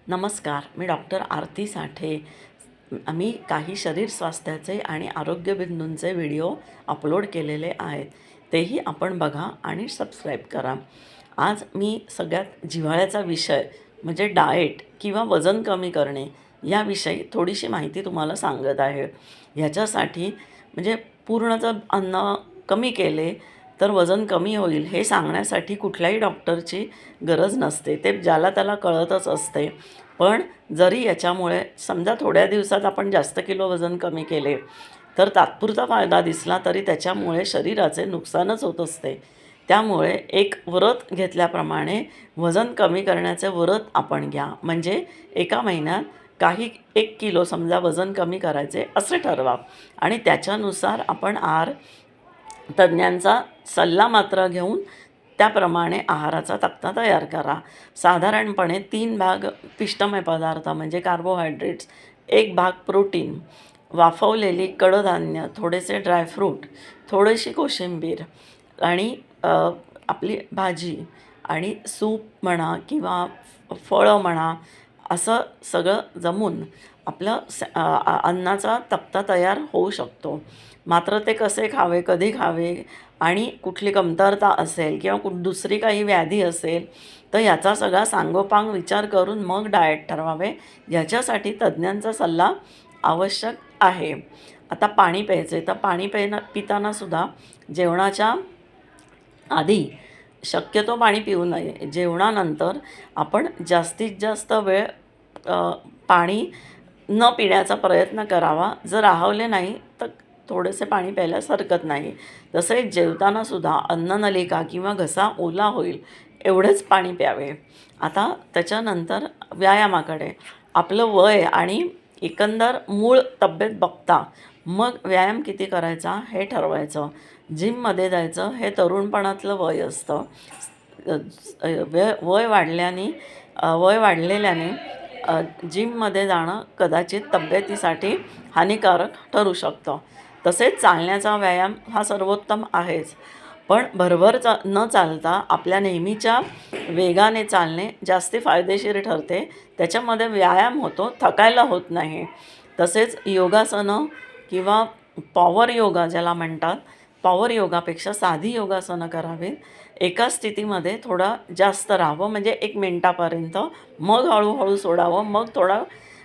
नमस्कार, मी डॉक्टर आरती साठे. आम्ही काही शरीर स्वास्थ्याचे आणि आरोग्यबिंदूंचे व्हिडिओ अपलोड केलेले आहेत. तेही आपण बघा आणि सबस्क्राईब करा. आज मी सगळ्यात जिव्हाळ्याचा विषय म्हणजे डाएट किंवा वजन कमी करणे याविषयी थोडीशी माहिती तुम्हाला सांगत आहे. ह्याच्यासाठी म्हणजे पूर्ण जर अन्न कमी केले तर वजन कमी होईल हे सांगण्यासाठी कुठल्याही डॉक्टरची गरज नसते. ते ज्याला त्याला कळतच असते. पण जरी याच्यामुळे समजा थोड्या दिवसात आपण जास्त किलो वजन कमी केले तर तात्पुरता फायदा दिसला तरी त्याच्यामुळे शरीराचे नुकसानच होत असते. त्यामुळे एक व्रत घेतल्याप्रमाणे वजन कमी करण्याचे व्रत आपण घ्या. म्हणजे एका महिन्यात काही 1 किलो समजा वजन कमी करायचे असे ठरवा आणि त्याच्यानुसार आपण तज्ज्ञांचा सल्ला मात्र घेऊन त्याप्रमाणे आहाराचा तक्ता तयार करा. साधारणपणे 3 भाग पिष्टमय पदार्थ म्हणजे कार्बोहायड्रेट्स, 1 भाग प्रोटीन, वाफवलेली कडधान्य, थोडेसे ड्रायफ्रूट, थोडीशी कोशिंबीर आणि आपली भाजी आणि सूप म्हणा किंवा फळं म्हणा, असं सगळं जमून आपलं अन्नाचा तक्ता तयार होऊ शकतो. मात्र ते कसे खावे, कधी खावे आणि कुठली कमतरता असेल किंवा दुसरी काही व्याधी असेल तर याचा सगळा सांगोपांग विचार करून मग डाएट ठरवावे. याच्यासाठी तज्ज्ञांचा सल्ला आवश्यक आहे. आता पाणी प्यायचे तर पाणी पितानासुद्धा जेवणाच्या आधी शक्यतो पाणी पिऊ नये. जेवणानंतर आपण जास्तीत जास्त वेळ पाणी न पिण्याचा प्रयत्न करावा. जर राहवले नाही तर थोडेसे पाणी प्यायल्यास हरकत नाही. तसेच जेवतानासुद्धा अन्ननलिका किंवा घसा ओला होईल एवढेच पाणी प्यावे. आता त्याच्यानंतर व्यायामाकडे आपलं वय आणि एकंदर मूळ तब्येत बघता मग व्यायाम किती करायचा हे ठरवायचं. जिममध्ये जायचं हे तरुणपणातलं वय असतं. वय वाढलेल्याने जिममध्ये जाणं कदाचित तब्येतीसाठी हानिकारक ठरू शकतं. तसेच चालण्याचा व्यायाम हा सर्वोत्तम आहेच. पण भरभर न चालता आपल्या नेहमीच्या वेगाने चालणे जास्ती फायदेशीर ठरते. त्याच्यामध्ये व्यायाम होतो, थकायला होत नाही. तसेच योगासनं किंवा पॉवर योगा ज्याला म्हणतात, पॉवर योगापेक्षा साधी योगासनं करावीत. एका स्थितीमध्ये थोडा जास्त राहावं म्हणजे 1 मिनिटापर्यंत, मग हळूहळू सोडावं, मग थोडा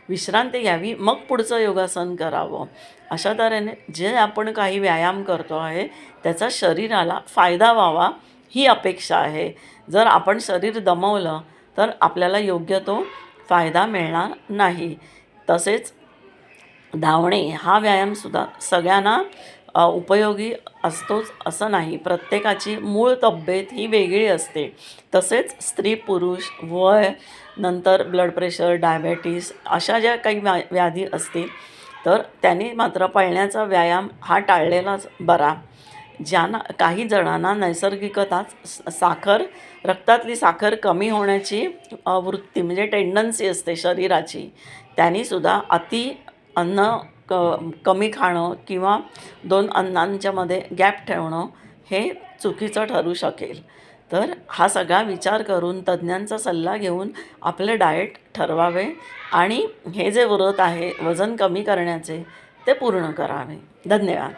विश्रांती घ्यावी, मग पुढचं योगासन करावं. अशा तऱ्हेने जे आपण काही व्यायाम करतो आहे त्याचा शरीराला फायदा व्हावा ही अपेक्षा आहे. जर आपण शरीर दमवलं तर आपल्याला योग्य तो फायदा मिळणार नाही. तसेच धावणे हा व्यायामसुद्धा सगळ्यांना उपयोगी असतोच असं नाही. प्रत्येकाची मूळ तब्येत ही वेगळी असते. तसेच स्त्री पुरुष वय नंतर ब्लड प्रेशर, डायबेटीस अशा ज्या काही व्याधी असतील तर त्यांनी मात्र पळण्याचा व्यायाम हा टाळलेलाच बरा. काही जणांना नैसर्गिकताच रक्तातली साखर कमी होण्याची वृत्ती म्हणजे टेंडन्सी असते शरीराची. त्यांनीसुद्धा अन्न कमी खाणं किंवा 2 अन्नांच्यामध्ये गॅप ठेवणं हे चुकीचं ठरू शकेल. तर हा सगळा विचार करून तज्ज्ञांचा सल्ला घेऊन आपले डाएट ठरवावे आणि हे जे व्रत आहे वजन कमी करण्याचे ते पूर्ण करावे. धन्यवाद.